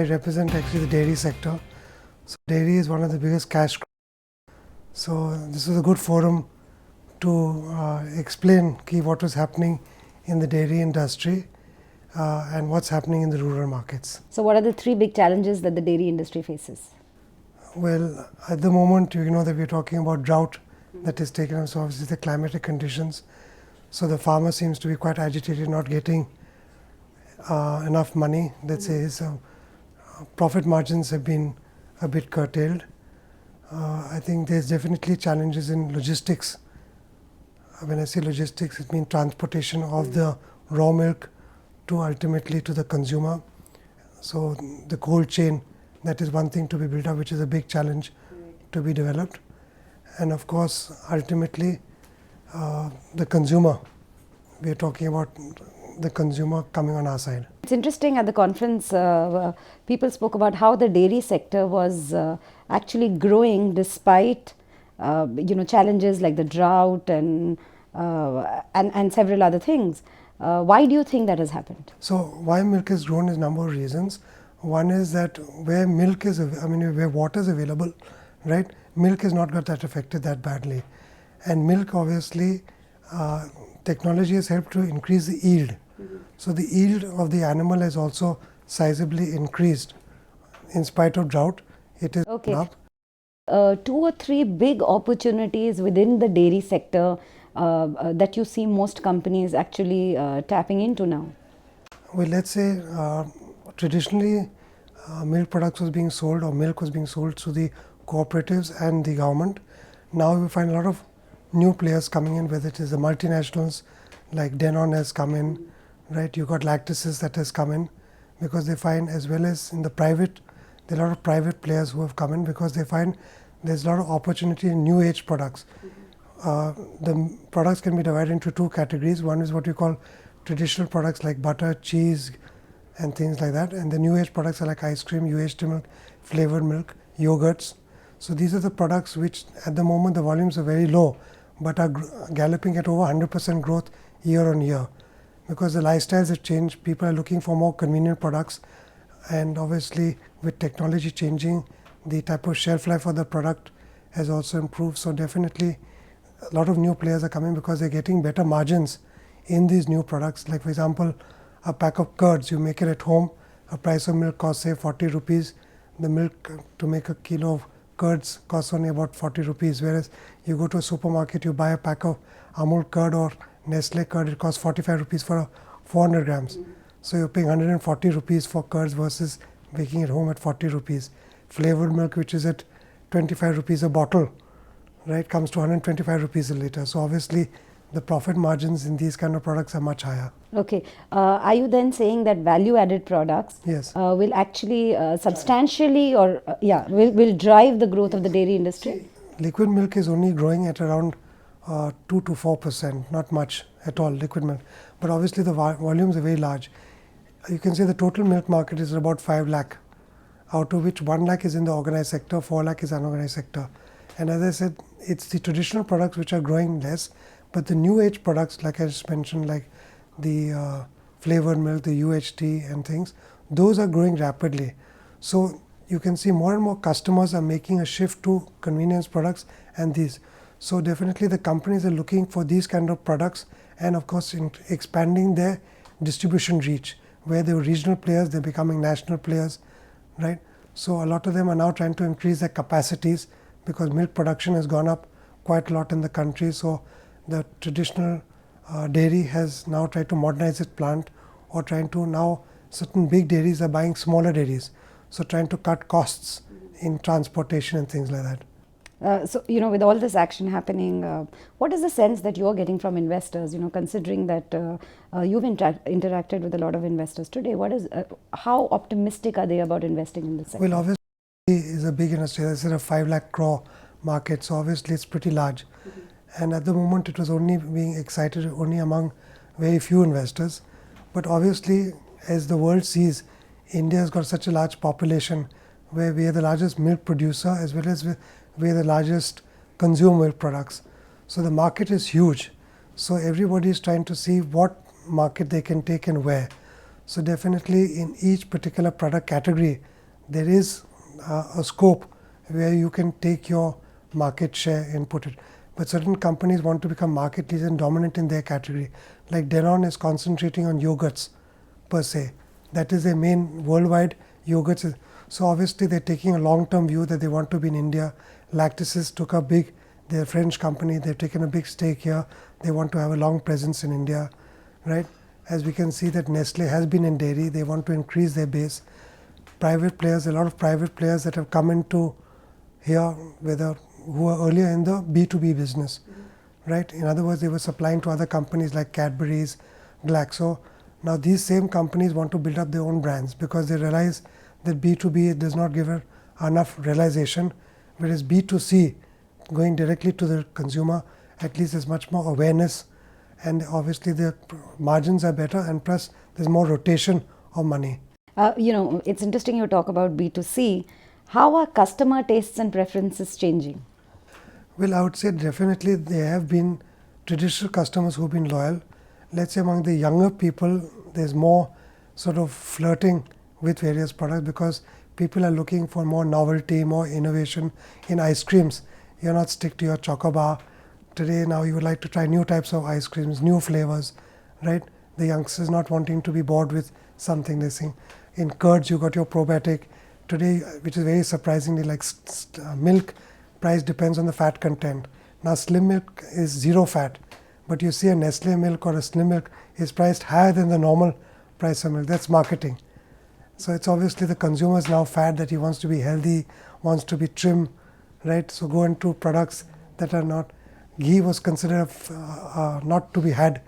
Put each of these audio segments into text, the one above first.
I represent actually the dairy sector. So dairy is one of the biggest cash crops. So this is a good forum to explain what was happening in the dairy industry and what's happening in the rural markets. So what are the three big challenges that the dairy industry faces? Well, at the moment, you know that we're talking about drought that is taken up. So obviously the climatic conditions. So the farmer seems to be quite agitated, not getting enough money. Let's say his profit margins have been a bit curtailed. I think there's definitely challenges in logistics. When I say logistics, it means transportation of the raw milk to ultimately to the consumer. So the cold chain, that is one thing to be built up, which is a big challenge to be developed. And of course, ultimately, the consumer. We're talking about the consumer coming on our side. It's interesting, at the conference, people spoke about how the dairy sector was actually growing despite challenges like the drought and several other things. Why do you think that has happened? So why milk has grown is a number of reasons. One is that where milk is, where water is available, right? Milk has not got that affected that badly, and milk obviously technology has helped to increase the yield. So the yield of the animal has also sizably increased in spite of drought. It is up. 2 or 3 big opportunities within the dairy sector that you see most companies actually tapping into now. Well, let's say traditionally milk products was being sold, or milk was being sold through the cooperatives and the government. Now we find a lot of new players coming in, whether it is the multinationals like Danone has come in, right? You got Lactasis that has come in, because they find, as well as in the private, there are a lot of private players who have come in because they find there's a lot of opportunity in new age products. The products can be divided into 2 categories. One is what we call traditional products like butter, cheese and things like that, and the new age products are like ice cream, UHT milk, flavored milk, yogurts. So these are the products which at the moment the volumes are very low, but are galloping at over 100% growth year on year, because the lifestyles have changed. People are looking for more convenient products, and obviously with technology changing, the type of shelf life of the product has also improved. So definitely a lot of new players are coming because they're getting better margins in these new products. Like for example, a pack of curds, you make it at home, a price of milk costs say 40 rupees. The milk to make a kilo of curds costs only about 40 rupees, whereas you go to a supermarket, you buy a pack of Amul curd or Nestle curd, it costs 45 rupees for 400 grams. So you're paying 140 rupees for curds versus making it home at 40 rupees. Flavored milk, which is at 25 rupees a bottle, right, comes to 125 rupees a liter. So obviously the profit margins in these kind of products are much higher. Okay. Are you then saying that value added products will actually substantially or will drive the growth of the dairy industry? Liquid milk is only growing at around 2 to 4%, not much at all, liquid milk. But obviously the volumes are very large. You can say the total milk market is about 5 lakh, out of which 1 lakh is in the organized sector, 4 lakh is unorganized sector. And as I said, it's the traditional products which are growing less, but the new age products, like I just mentioned, like the flavored milk, the UHT and things, those are growing rapidly. So you can see more and more customers are making a shift to convenience products and these. So definitely the companies are looking for these kind of products, and of course expanding their distribution reach. Where they were regional players, they're becoming national players, right? So a lot of them are now trying to increase their capacities, because milk production has gone up quite a lot in the country. So the traditional dairy has now tried to modernize its plant, or trying to now, certain big dairies are buying smaller dairies. So trying to cut costs in transportation and things like that. So, with all this action happening, what is the sense that you're getting from investors, considering that you've interacted with a lot of investors today? How optimistic are they about investing in this sector? Well, obviously it's a big industry. It's a 5 lakh crore market, so obviously it's pretty large. And at the moment it was only being excited only among very few investors. But obviously, as the world sees, India has got such a large population, where we are the largest milk producer, as well as we are the largest consumer milk products. So the market is huge. So everybody is trying to see what market they can take and where. So definitely in each particular product category, there is a scope where you can take your market share and put it. But certain companies want to become market leaders and dominant in their category. Like Danone is concentrating on yogurts per se. That is their main worldwide yogurts. So obviously they're taking a long-term view that they want to be in India. Lactasis took a big, they're a French company, they've taken a big stake here. They want to have a long presence in India, right? As we can see that Nestle has been in dairy, they want to increase their base. Private players, a lot of private players that have come into here, who were earlier in the B2B business, right? In other words, they were supplying to other companies like Cadbury's, Glaxo. Now these same companies want to build up their own brands because they realize that B2B does not give enough realization, whereas B2C, going directly to the consumer, at least there's much more awareness, and obviously the margins are better, and plus there's more rotation of money. It's interesting you talk about B2C. How are customer tastes and preferences changing? Well, I would say definitely there have been traditional customers who've been loyal. Let's say among the younger people, there's more sort of flirting with various products because people are looking for more novelty, more innovation. In ice creams, you're not stick to your chocobar. Today, now you would like to try new types of ice creams, new flavors, right? The youngsters not wanting to be bored with something they sing. In curds, you got your probiotic. Today, which is very surprisingly like milk, price depends on the fat content. Now, slim milk is zero fat, but you see a Nestle milk or a slim milk is priced higher than the normal price of milk. That's marketing. So it's obviously the consumer is now fat that he wants to be healthy, wants to be trim, right? So go into products that are not. Ghee was considered not to be had.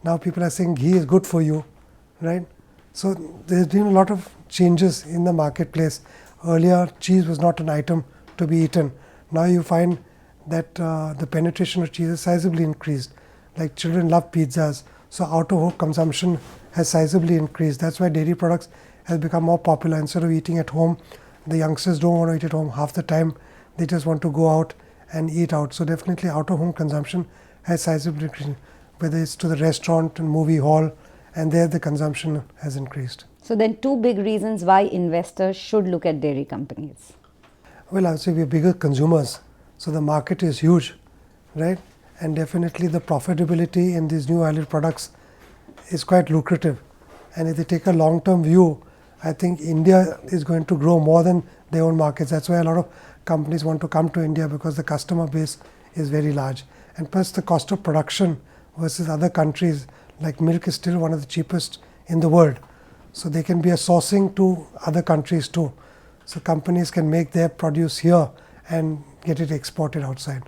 Now people are saying ghee is good for you, right? So there's been a lot of changes in the marketplace. Earlier, cheese was not an item to be eaten. Now you find that the penetration of cheese has sizably increased. Like children love pizzas, so out-of-home consumption has sizably increased. That's why dairy products has become more popular. Instead of eating at home, the youngsters don't want to eat at home. Half the time, they just want to go out and eat out. So definitely out-of-home consumption has sizably increased, whether it's to the restaurant and movie hall, and there the consumption has increased. So then two big reasons why investors should look at dairy companies. Well, I would say we're bigger consumers, so the market is huge, right? And definitely the profitability in these new added products is quite lucrative. And if they take a long-term view, I think India is going to grow more than their own markets. That's why a lot of companies want to come to India, because the customer base is very large. And plus the cost of production versus other countries, like milk is still one of the cheapest in the world. So they can be a sourcing to other countries too. So companies can make their produce here and get it exported outside.